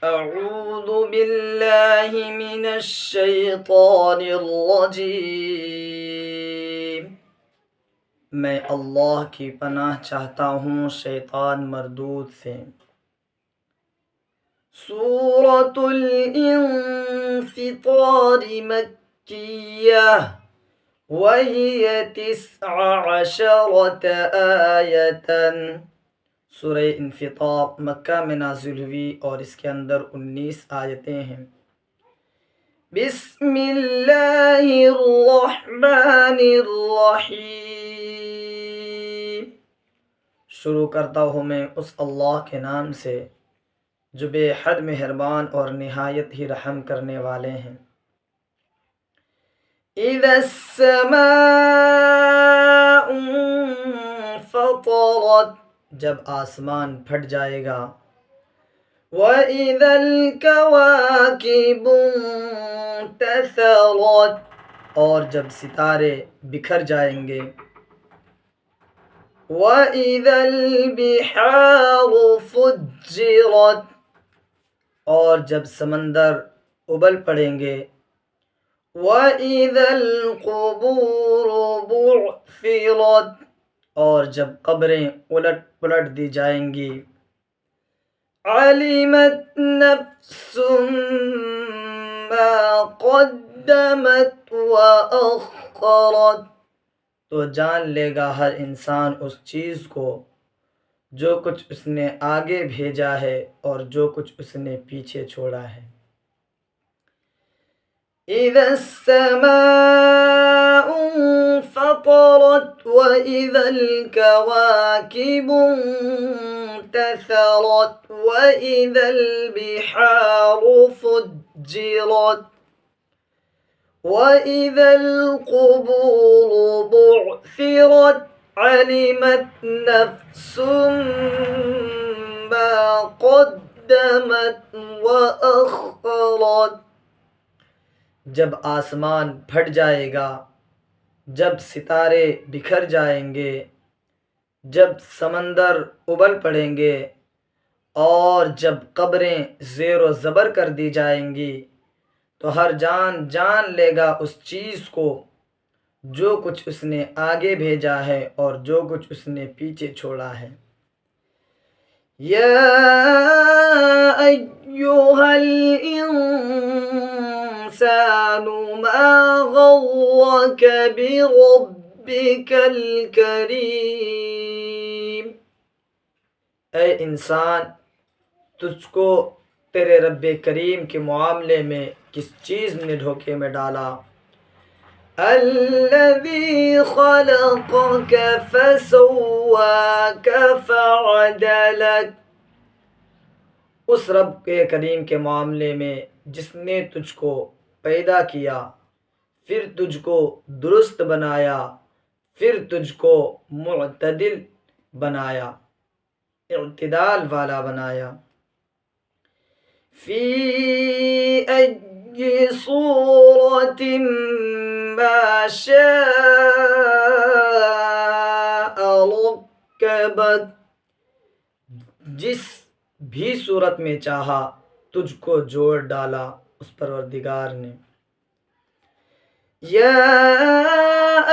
اعوذ باللہ من الشیطان الرجیم، میں اللہ کی پناہ چاہتا ہوں شیطان مردود سے۔ سورۃ الانفطار مکیہ وہی 19 آیۃ۔ سورہ انفطار مکہ میں نازل ہوئی اور اس کے اندر 19 آیتیں ہیں۔ بسم اللہ الرحمن الرحیم، شروع کرتا ہوں میں اس اللہ کے نام سے جو بے حد مہربان اور نہایت ہی رحم کرنے والے ہیں۔ اذا السماء انفطرت، جب آسمان پھٹ جائے گا۔ وَإِذَا الْكَوَاكِبُ انتَثَرَتْ، اور جب ستارے بکھر جائیں گے۔ وَإِذَا الْبِحَارُ فُجِّرَتْ، اور جب سمندر ابل پڑیں گے۔ وَإِذَا الْقُبُورُ بُعْثِرَتْ، اور جب قبریں الٹ پلٹ دی جائیں گی۔ عَلِمَتْ نَفْسٌ مَّا قَدَّمَتْ وَأَخَّرَتْ، تو جان لے گا ہر انسان اس چیز کو جو کچھ اس نے آگے بھیجا ہے اور جو کچھ اس نے پیچھے چھوڑا ہے۔ اِذَا السَّمَاءُ انفطرت وَإِذَا الْكَوَاكِبُ انتَثَرَتْ وَإِذَا الْبِحَارُ فُجِّرَتْ وَإِذَا الْقُبُورُ بُعْثِرَتْ عَلِمَتْ نَفْسٌ مَّا قَدَّمَتْ وَأَخَّرَتْ، جب آسمان پھٹ جائے گا، جب ستارے بکھر جائیں گے، جب سمندر ابل پڑیں گے، اور جب قبریں زیر و زبر کر دی جائیں گی، تو ہر جان جان لے گا اس چیز کو جو کچھ اس نے آگے بھیجا ہے اور جو کچھ اس نے پیچھے چھوڑا ہے۔ یا ایھا الانسان ما غرک بربک الکریم، اے انسان، تجھ کو تیرے رب کریم کے معاملے میں کس چیز نے دھوکے میں ڈالا؟ الذی خلقک فسواک فعدلک، اس رب کے کریم کے معاملے میں جس نے تجھ کو پیدا کیا، پھر تجھ کو درست بنایا، پھر تجھ کو معتدل بنایا، اعتدال والا بنایا۔ فی ای صورت ما شاء رکبک، جس بھی صورت میں چاہا تجھ کو جوڑ ڈالا اس پروردگار نے۔ یا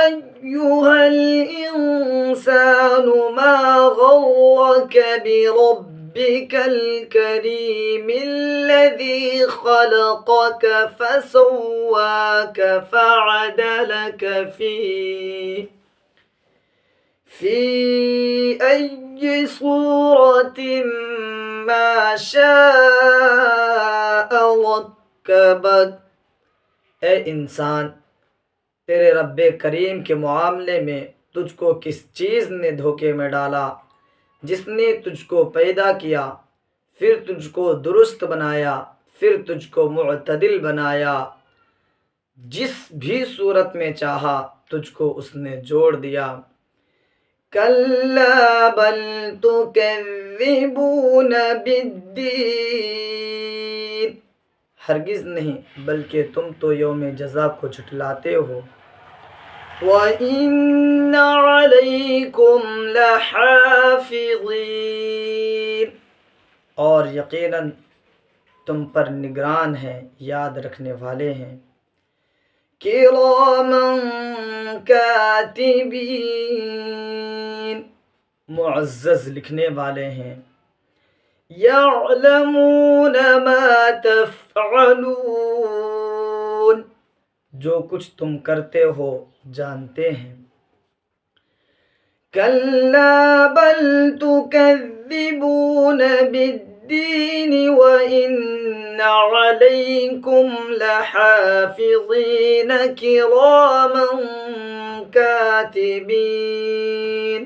ایھا الانسان ما غرک بربک الکریم الذی خلقک فسواک فعدلک فی ای صورت ما شاء رکبک، اے انسان، تیرے رب کریم کے معاملے میں تجھ کو کس چیز نے دھوکے میں ڈالا؟ جس نے تجھ کو پیدا کیا، پھر تجھ کو درست بنایا، پھر تجھ کو معتدل بنایا، جس بھی صورت میں چاہا تجھ کو اس نے جوڑ دیا۔ کلا بل تکذبون بالدین، ہرگز نہیں بلکہ تم تو یوم جزا کو جھٹلاتے ہو۔ وَإِنَّ عَلَيْكُمْ لَحَافِظِينَ، اور یقیناً تم پر نگران ہیں، یاد رکھنے والے ہیں۔ کراما کاتبین، معزز لکھنے والے ہیں۔ یعلمون ما تفعلون، جو کچھ تم کرتے ہو جانتے ہیں۔ کلا بل تکذبون بالدین وإن علیکم لحافظین کراما کاتبین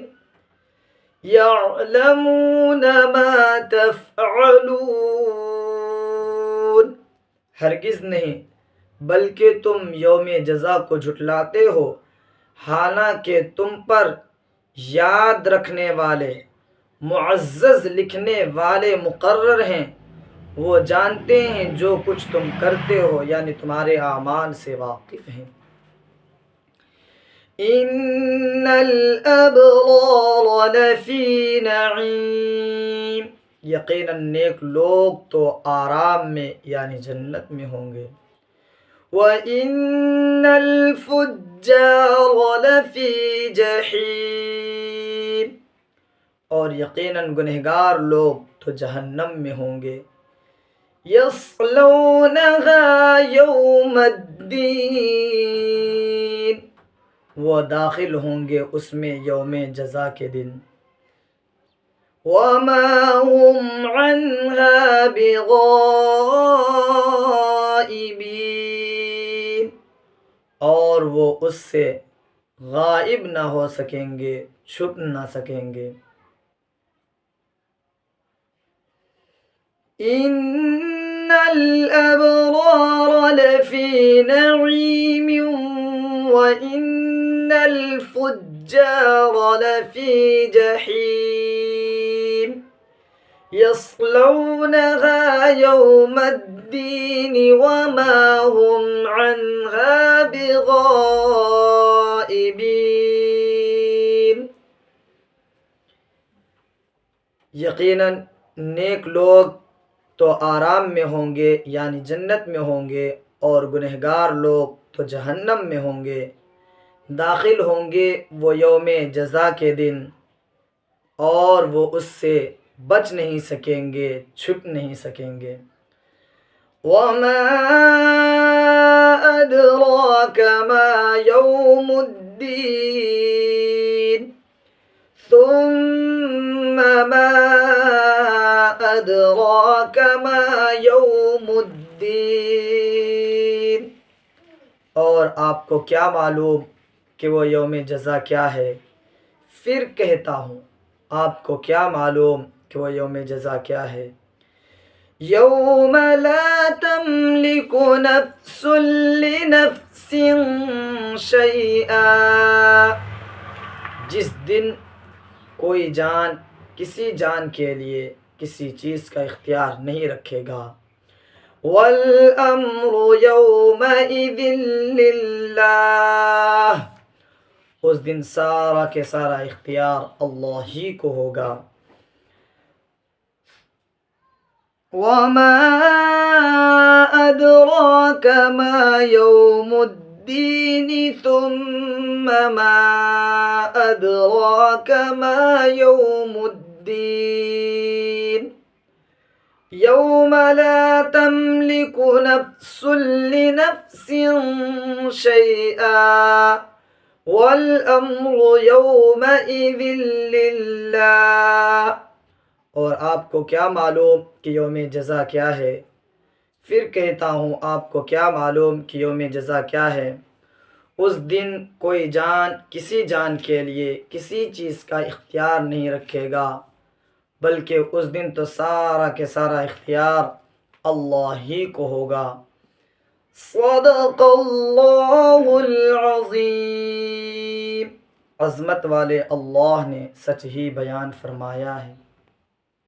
یعلمون ما تفعلون، ہرگز نہیں بلکہ تم یوم جزا کو جھٹلاتے ہو، حالانکہ تم پر یاد رکھنے والے معزز لکھنے والے مقرر ہیں، وہ جانتے ہیں جو کچھ تم کرتے ہو، یعنی تمہارے اعمال سے واقف ہیں۔ ان الابرار لفی نعیم، یقیناً نیک لوگ تو آرام میں یعنی جنت میں ہوں گے۔ وَإِنَّ الْفُجَّارَ لَفِي جَحِيمٍ، اور یقیناً گنہگار لوگ تو جہنم میں ہوں گے۔ يَصْلَوْنَهَا يَوْمَ الدِّينِ، وہ داخل ہوں گے اس میں یوم جزا کے دن۔ وَمَا هُمْ عَنْهَا بِغَائِبِينَ، اور وہ اس سے غائب نہ ہو سکیں گے، چھپ نہ سکیں گے۔ ان الابرار لفی نعیم وان الفجار لفی جحیم یصلونها یوم الدین وما هم عنها بغائبین، یقیناً نیک لوگ تو آرام میں ہوں گے یعنی جنت میں ہوں گے، اور گنہگار لوگ تو جہنم میں ہوں گے، داخل ہوں گے وہ یوم جزا کے دن، اور وہ اس سے بچ نہیں سکیں گے، چھپ نہیں سکیں گے۔ وَمَا أَدْرَاكَ مَا يَوْمُ الدِّينِ ثُمَّ مَا أَدْرَاكَ مَا يَوْمُ الدِّينِ، اور آپ کو کیا معلوم کہ وہ یوم جزا کیا ہے؟ پھر کہتا ہوں آپ کو کیا معلوم کہ وہ یوم جزا کیا ہے؟ یوم لا تملک نفس لنفس شیئا، جس دن کوئی جان کسی جان کے لیے کسی چیز کا اختیار نہیں رکھے گا۔ والامر یومئذ للہ، اس دن سارا کے سارا اختیار اللہ ہی کو ہوگا۔ وما ادراک ما یوم الدین ثم ما ادراک ما یوم الدین یوم لا تملک نفس لنفس شیئا والامر یومئذ للہ، اور آپ کو کیا معلوم کہ یوم جزا کیا ہے؟ پھر کہتا ہوں آپ کو کیا معلوم کہ یوم جزا کیا ہے؟ اس دن کوئی جان کسی جان کے لیے کسی چیز کا اختیار نہیں رکھے گا، بلکہ اس دن تو سارا کے سارا اختیار اللہ ہی کو ہوگا۔ صدق اللہ العظیم، عظمت والے اللہ نے سچ ہی بیان فرمایا ہے۔